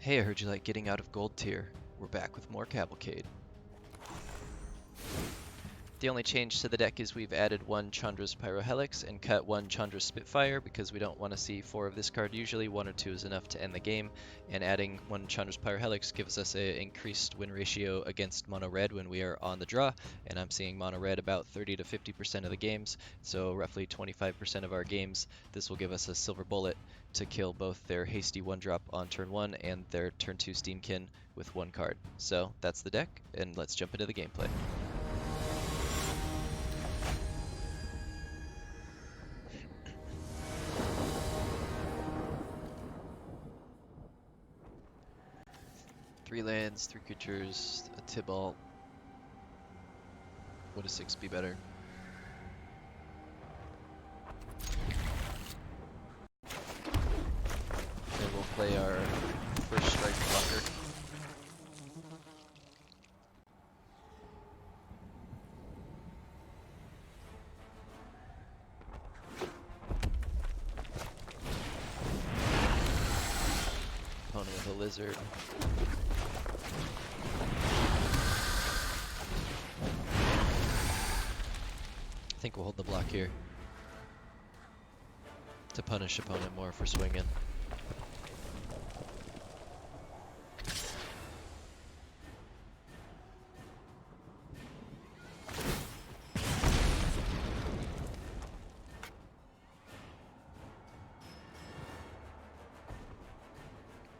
Hey, I heard you like getting out of gold tier. We're back with more Cavalcade. The only change to the deck is we've added one Chandra's Pyrohelix and cut one Chandra's Spitfire because we don't want to see 4 of this card. Usually 1 or 2 is enough to end the game, and adding one Chandra's Pyrohelix gives us an increased win ratio against mono red when we are on the draw, and I'm seeing mono red about 30 to 50% of the games, so roughly 25% of our games. This will give us a silver bullet to kill both their hasty 1-drop on turn 1 and their turn 2 Steamkin with 1 card. So that's the deck, and let's jump into the gameplay. Three lands, 3 creatures, a Tibalt. Would a 6 be better? Okay, we'll play our first strike blocker. Opponent with a lizard. I think we'll hold the block here to punish opponent more for swinging.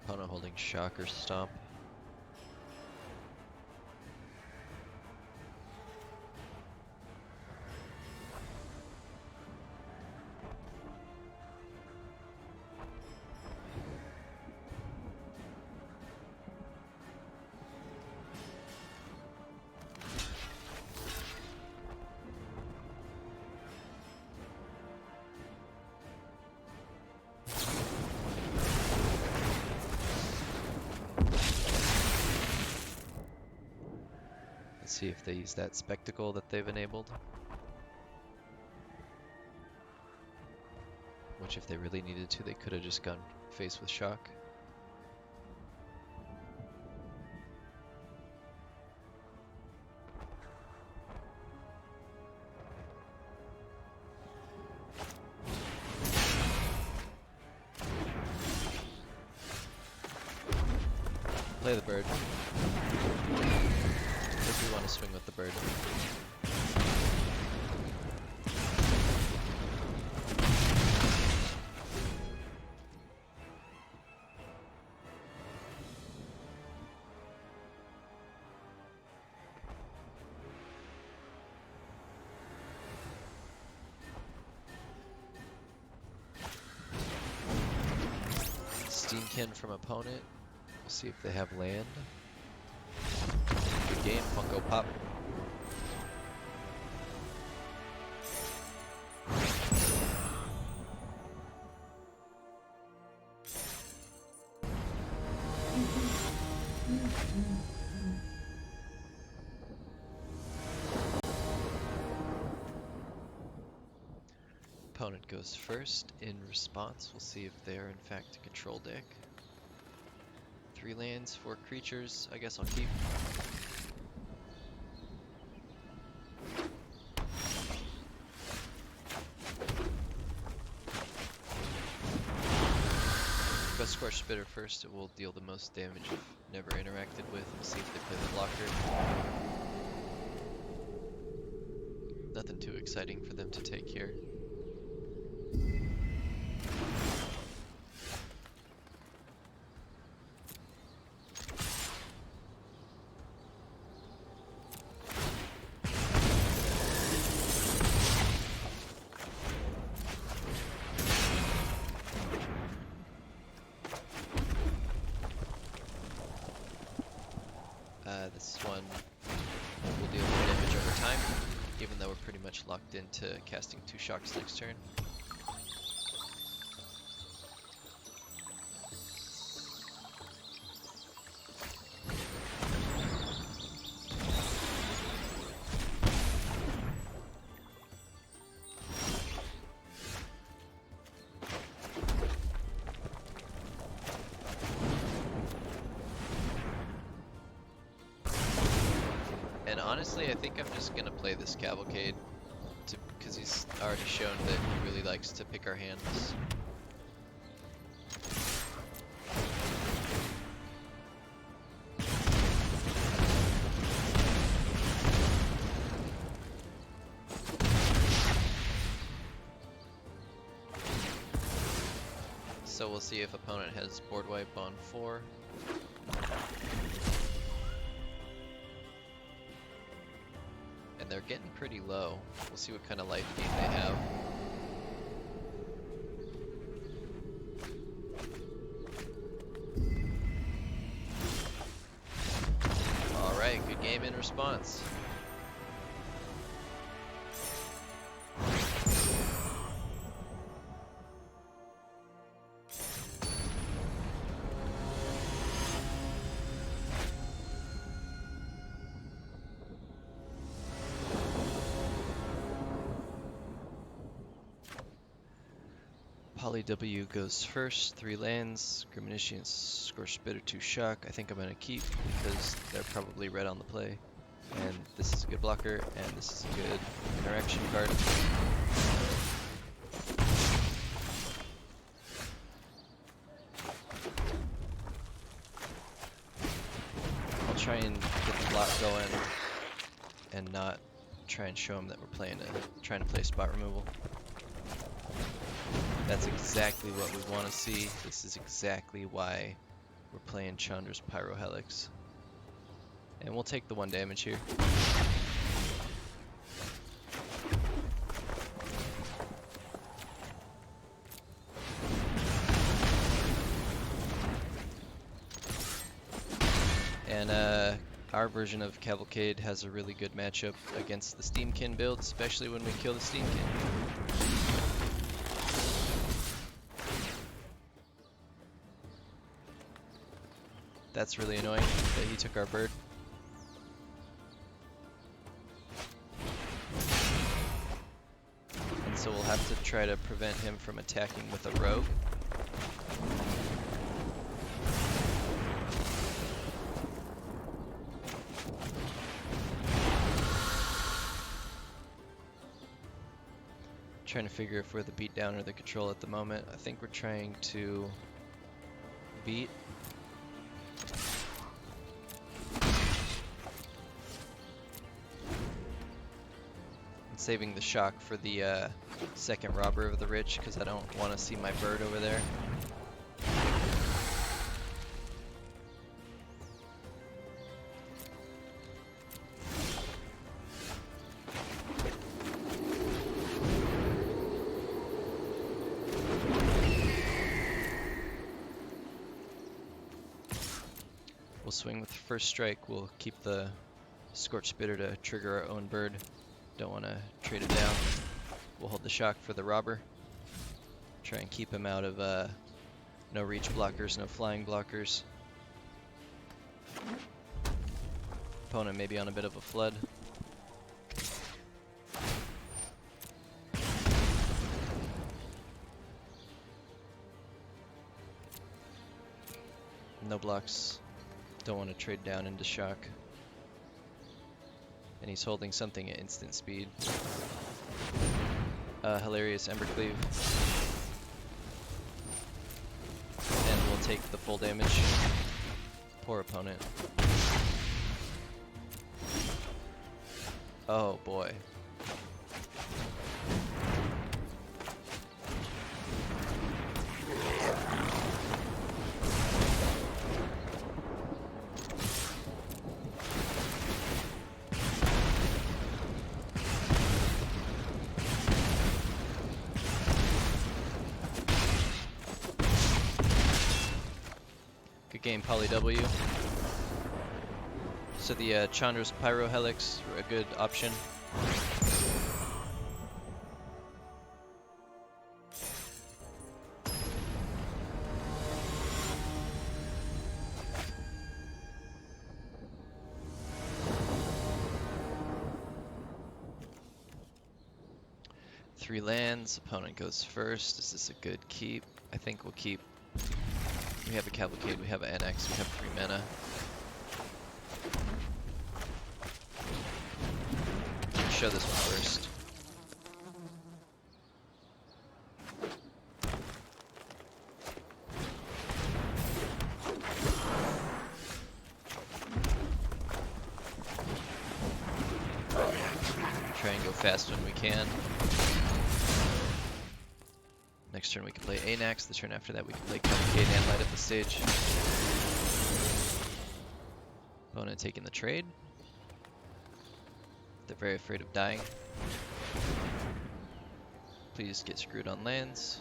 Opponent holding shock or stomp. See if they use that spectacle that they've enabled. Which if they really needed to, they could have just gone face with shock. Play the bird. If we want to swing with the bird. Steamkin from opponent. We'll see if they have land. Good game, Funko Pop. Opponent goes first. In response, we'll see if they are in fact a control deck. 3 lands, 4 creatures. I guess I'll keep. Go Scorched Bitter first. It will deal the most damage if never interacted with. We'll see if they play the blocker. Nothing too exciting for them to take here. This one will deal more damage over time, even though we're pretty much locked into casting 2 shocks next turn. And honestly, I think I'm just gonna play this Cavalcade because he's already shown that he really likes to pick our hands. So we'll see if opponent has board wipe on 4. And they're getting pretty low. We'll see what kind of life gain they have. Alright, good game in response. Poly W goes first, 3 lands, Griminition, Scorch Spitter, 2 shock. I think I'm going to keep because they're probably red on the play. And this is a good blocker, and this is a good interaction card. I'll try and get the block going and not try and show them that we're trying to play spot removal. That's exactly what we want to see. This is exactly why we're playing Chandra's Pyrohelix. And we'll take the 1 damage here. And our version of Cavalcade has a really good matchup against the Steamkin build, especially when we kill the Steamkin. That's really annoying that he took our bird. And so we'll have to try to prevent him from attacking with a rogue. Trying to figure if we're the beatdown or the control at the moment. I think we're trying to beat. Saving the shock for the second robber of the rich because I don't want to see my bird over there. We'll swing with the first strike. We'll keep the Scorch Spitter to trigger our own bird. Don't want to trade it down. We'll hold the shock for the robber. Try and keep him out of no reach blockers, no flying blockers. Opponent may be on a bit of a flood. No blocks. Don't want to trade down into shock. And he's holding something at instant speed. Hilarious Embercleave. And we'll take the full damage. Poor opponent. Oh boy. Good game, Poly W. So the Chandra's Pyrohelix, a good option. Three lands, opponent goes first. Is this a good keep? I think we'll keep. We have a Cavalcade, we have an NX, we have 3 mana. show this one first. Try and go fast when we can. Next turn we can play Anax. The turn after that we can play Cavalcade and light up the stage. Opponent taking the trade. They're very afraid of dying. Please get screwed on lands.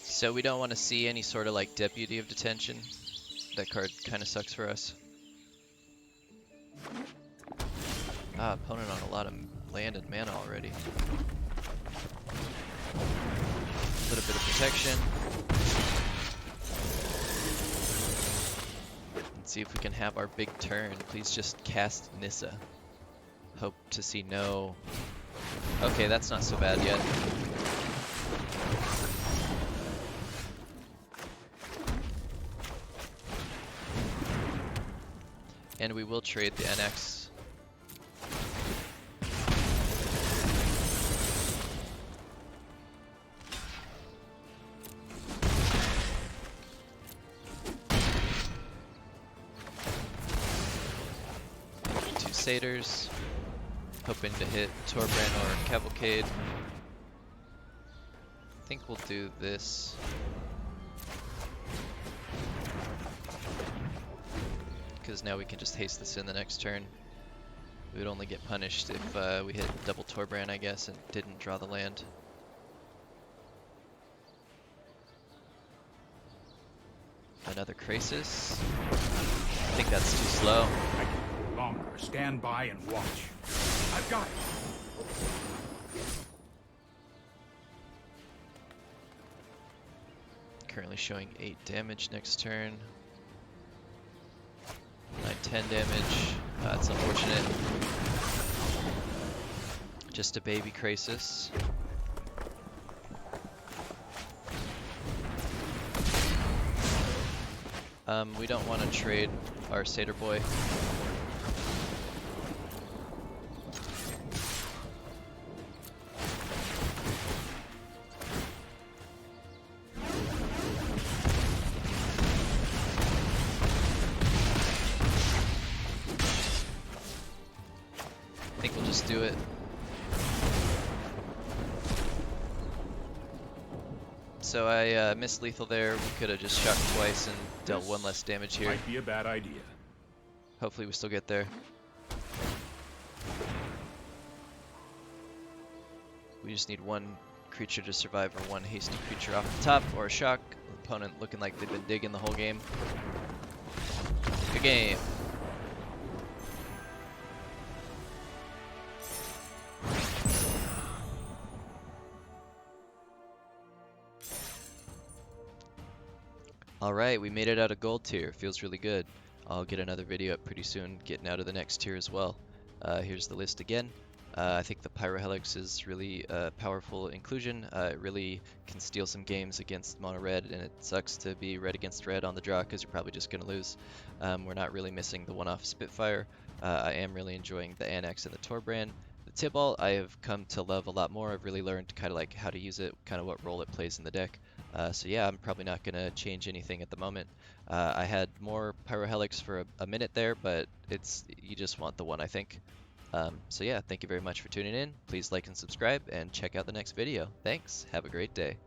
So we don't want to see any sort of like Deputy of Detention. That card kind of sucks for us. Ah, opponent on a lot of land and mana already. A little bit of protection. Let's see if we can have our big turn. Please just cast Nissa. Hope to see no... Okay, that's not so bad yet. And we will trade the NX. Two Satyrs. Hoping to hit Torbrand or Cavalcade. I think we'll do this. Because now we can just haste this in the next turn. We would only get punished if we hit double Torbrand, I guess, and didn't draw the land. Another Krasis. I think that's too slow. I can no longer stand by and watch. I've got it. Currently showing 8 damage next turn. 9-10 damage. That's unfortunate. Just a baby Krasis. We don't want to trade our Satyr Boy. I think we'll just do it. So I missed lethal there. We could have just shocked twice and dealt one less damage here. Might be a bad idea. Hopefully we still get there. We just need one creature to survive or one hasty creature off the top or a shock. Opponent looking like they've been digging the whole game. Good game. Alright, we made it out of gold tier. Feels really good. I'll get another video up pretty soon, getting out of the next tier as well. Here's the list again. I think the Pyrohelix is really a powerful inclusion. It really can steal some games against mono red, and it sucks to be red against red on the draw because you're probably just going to lose. We're not really missing the one-off Spitfire. I am really enjoying the Annex and the Torbrand. The Tibalt I have come to love a lot more. I've really learned kind of like how to use it, kind of what role it plays in the deck. So yeah, I'm probably not going to change anything at the moment. I had more Pyrohelix for a minute there, but you just want the one, I think. So yeah, thank you very much for tuning in. Please like and subscribe and check out the next video. Thanks. Have a great day.